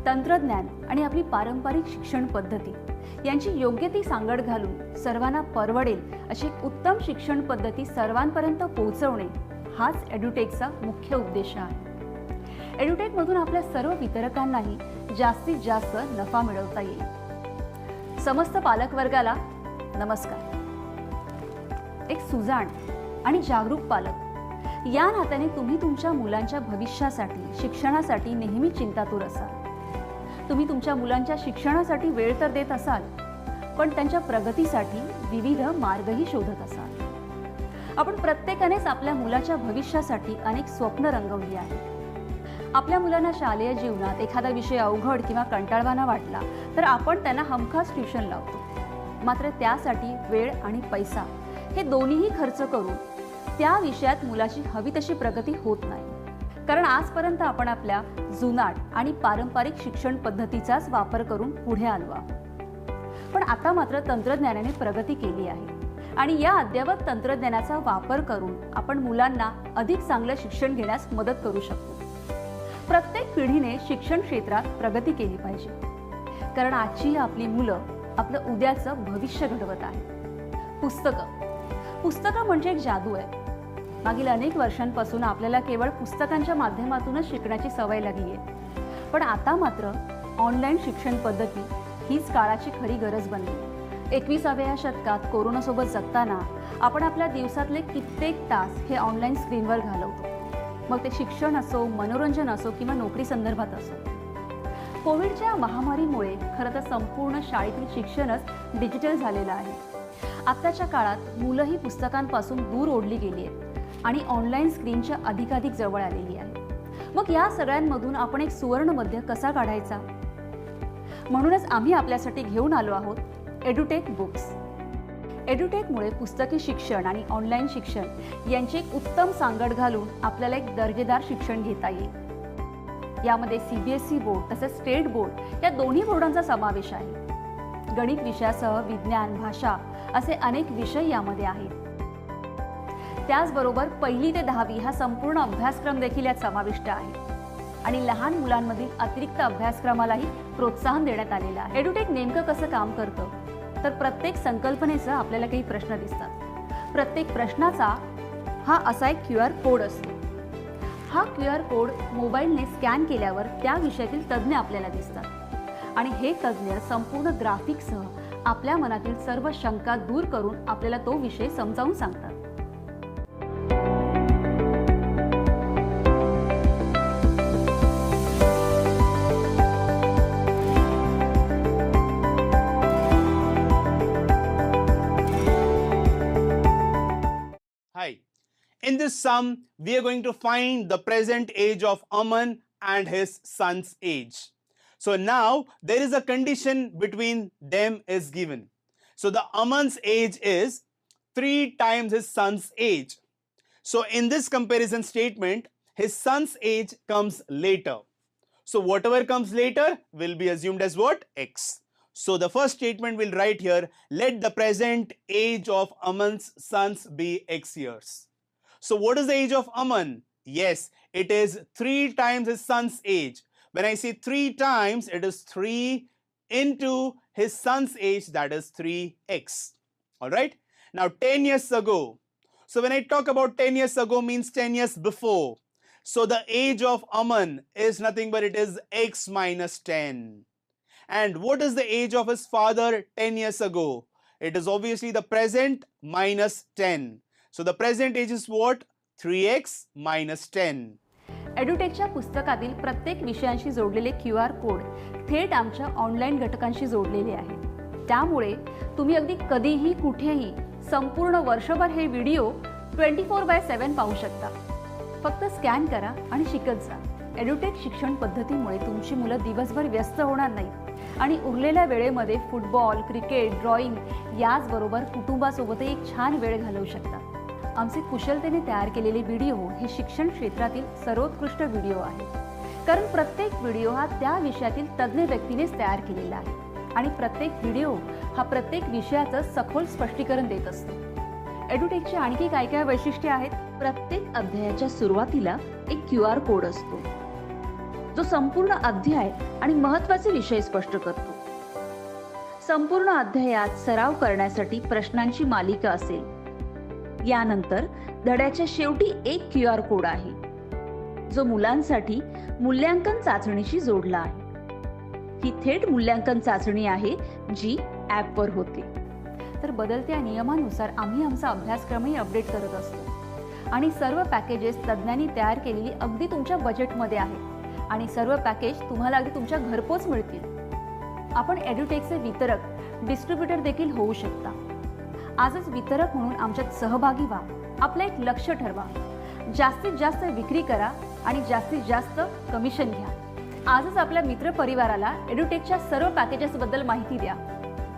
तंत्रज्ञान आणि आपली पारंपरिक शिक्षण पद्धती यांची योग्य ती सांगड घालून सर्वांना परवडेल अशी एक उत्तम शिक्षण पद्धती सर्वांपर्यंत पोहोचवणे हाच एड्युटेकचा मुख्य उद्देश आहे. एड्युटेकमधून आपल्या सर्व वितरकांनाही जास्तीत जास्त नफा मिळवता येईल. समस्त पालकवर्गाला नमस्कार. एक सुजाण आणि जागरूक पालक या नात्याने तुम्ही तुमच्या मुलांच्या भविष्यासाठी, शिक्षणासाठी नेहमी चिंतातूर असाल. तुम्ही तुमच्या मुलांच्या शिक्षणासाठी वेळ तर देत असाल, पण त्यांच्या प्रगतीसाठी विविध मार्गही शोधत असाल. आपण प्रत्येकानेच आपल्या मुलाच्या भविष्यासाठी अनेक स्वप्न रंगवली आहेत. आपल्या मुलांना शालेय जीवनात एखादा विषय अवघड किंवा कंटाळवाणा वाटला तर आपण त्यांना हमखास ट्युशन लावतो. मात्र त्यासाठी वेळ आणि पैसा हे दोन्हीही खर्च करून त्या विषयात मुलाची हवी तशी प्रगती होत नाही. कारण आजपर्यंत आपण आपल्या जुनाट आणि पारंपरिक शिक्षण पद्धतीचाच वापर करून पुढे आलो आहोत. पण आता मात्र तंत्रज्ञानाने प्रगती केली आहे आणि या अद्ययावत तंत्रज्ञानाचा वापर करून आपण मुलांना अधिक चांगलं शिक्षण घेण्यास मदत करू शकतो. प्रत्येक पिढीने शिक्षण क्षेत्रात प्रगती केली पाहिजे, कारण आजची आपली मुलं आपलं उद्याचं भविष्य घडवत आहेत. पुस्तकं म्हणजे एक जादू आहे. मागील अनेक वर्षांपासून आपल्याला केवळ पुस्तकांच्या माध्यमातूनच शिकण्याची सवय लागली आहे. पण आता मात्र ऑनलाईन शिक्षण पद्धती हीच काळाची खरी गरज बनली. 21व्या शतकात कोरोनासोबत जगताना आपण आपल्या दिवसातले कित्येक तास हे ऑनलाईन स्क्रीनवर घालवतो. मग ते शिक्षण असो, मनोरंजन असो किंवा नोकरी संदर्भात असो. कोविडच्या महामारीमुळे खरं तर संपूर्ण शाळेतील शिक्षणच डिजिटल झालेलं आहे. आत्ताच्या काळात मुलंही पुस्तकांपासून दूर ओढली गेली आहेत आणि ऑनलाईन स्क्रीनच्या अधिकाधिक जवळ आलेली आहे. मग या सगळ्यांमधून आपण एक सुवर्ण मध्य कसा काढायचा? म्हणूनच आम्ही आपल्यासाठी घेऊन आलो आहोत एड्युटेक बुक्स. एड्युटेकमुळे पुस्तकी शिक्षण आणि ऑनलाईन शिक्षण यांची एक उत्तम सांगड घालून आपल्याला एक दर्जेदार शिक्षण घेता येईल. यामध्ये CBSE बोर्ड तसेच स्टेट बोर्ड या दोन्ही बोर्डांचा समावेश आहे. गणित विषयासह विज्ञान, भाषा असे अनेक विषय यामध्ये आहेत. त्याचबरोबर 1ली ते 10वी हा संपूर्ण अभ्यासक्रम देखील यात समाविष्ट आहे आणि लहान मुलांमधील अतिरिक्त अभ्यासक्रमालाही प्रोत्साहन देण्यात आलेलं आहे. एड्युटेक नेमकं कसं काम करतं? तर प्रत्येक संकल्पनेचा आपल्याला काही प्रश्न दिसतात. प्रत्येक प्रश्नाचा हा असा एक QR कोड असतो. हा QR कोड मोबाईलने स्कॅन केल्यावर त्या विषयातील तज्ज्ञ आपल्याला दिसतात आणि हे तज्ज्ञ संपूर्ण ग्राफिकसह आपल्या मनातील सर्व शंका दूर करून आपल्याला तो विषय समजावून सांगतात. Hi. In this sum, we are going to find the present age of Aman and his son's age. So now there is a condition between them is given. So the Aman's age is 3 times his son's age. So in this comparison statement, his son's age comes later. So whatever comes later will be assumed as what? X. So the first statement we'll write here, let the present age of Aman's sons be X years. So what is the age of Aman? Yes, it is 3 times his son's age. When I say 3 times, it is 3 into his son's age, that is 3x. All right. Now 10 years ago. So when I talk about 10 years ago means 10 years before. So the age of Aman is nothing but it is x minus 10. And what is the age of his father 10 years ago? It is obviously the present minus 10. So the present age is what? 3x minus 10. एड्युटेकच्या पुस्तकातील प्रत्येक विषयांशी जोडलेले QR code थेट आमच्या online घटकांशी जोडलेले आहेत. त्यामुळे तुम्ही अगदी कधीही कुठेही संपूर्ण वर्षभर हे व्हिडिओ 24/7 पाहू शकता. फक्त स्कॅन करा आणि शिकत जा. एड्युटेक शिक्षण पद्धतीमुळे तुमची मुलं दिवसभर व्यस्त होणार नाहीत आणि उरलेल्या वेळेमध्ये फुटबॉल, क्रिकेट, ड्रॉइंग याचबरोबर कुटुंबासोबतही एक छान वेळ घालवू शकता. आमचे कुशलतेने तयार केलेले व्हिडिओ हे शिक्षण क्षेत्रातील सर्वोत्कृष्ट व्हिडिओ आहेत. कारण प्रत्येक व्हिडिओ हा त्या विषयातील तज्ज्ञ व्यक्तीनेच तयार केलेला आहे आणि प्रत्येक व्हिडिओ हा प्रत्येक विषयाचं सखोल स्पष्टीकरण देत असतो. एड्युटेकची आणखी काय काय वैशिष्ट्ये आहेत? प्रत्येक अध्यायाच्या सुरुवातीला एक QR कोड असतो जो संपूर्ण अध्याय आणि महत्त्वाचे विषय स्पष्ट करतो. संपूर्ण अध्यायात सराव करण्यासाठी प्रश्नांची मालिका असेल. यानंतर धड्याच्या शेवटी एक QR कोड आहे, जो मुलांसाठी मूल्यांकन चाचणीशी जोडला आहे. ही थेट मूल्यांकन चाचणी आहे जी ॲपवर होते. तर बदलत्या नियमानुसार आम्ही आमचा अभ्यासक्रमही अपडेट करत असतो आणि सर्व पॅकेजेस तज्ज्ञांनी तयार केलेली अगदी तुमच्या बजेटमध्ये आहेत आणि सर्व पॅकेज तुम्हाला अगदी तुमच्या घरपोच मिळतील. आपण एड्युटेकचे वितरक, डिस्ट्रीब्युटर देखील होऊ शकता. आजच वितरक म्हणून आमच्यात सहभागी व्हा. आपलं एक लक्ष्य ठरवा. जास्तीत जास्त विक्री करा आणि जास्तीत जास्त कमिशन घ्या. आजच आपल्या मित्र परिवाराला एड्युटेकच्या सर्व पॅकेजेसबद्दल माहिती द्या.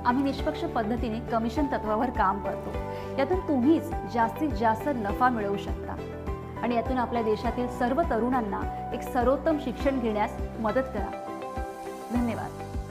आम्ही निष्पक्ष पद्धतीने कमिशन तत्वावर काम करतो. यातून तुम्हीच जास्तीत जास्त नफा मिळवू शकता आणि यातून आपल्या देशातील सर्व तरुणांना एक सर्वोत्तम शिक्षण घेण्यास मदत करा. धन्यवाद.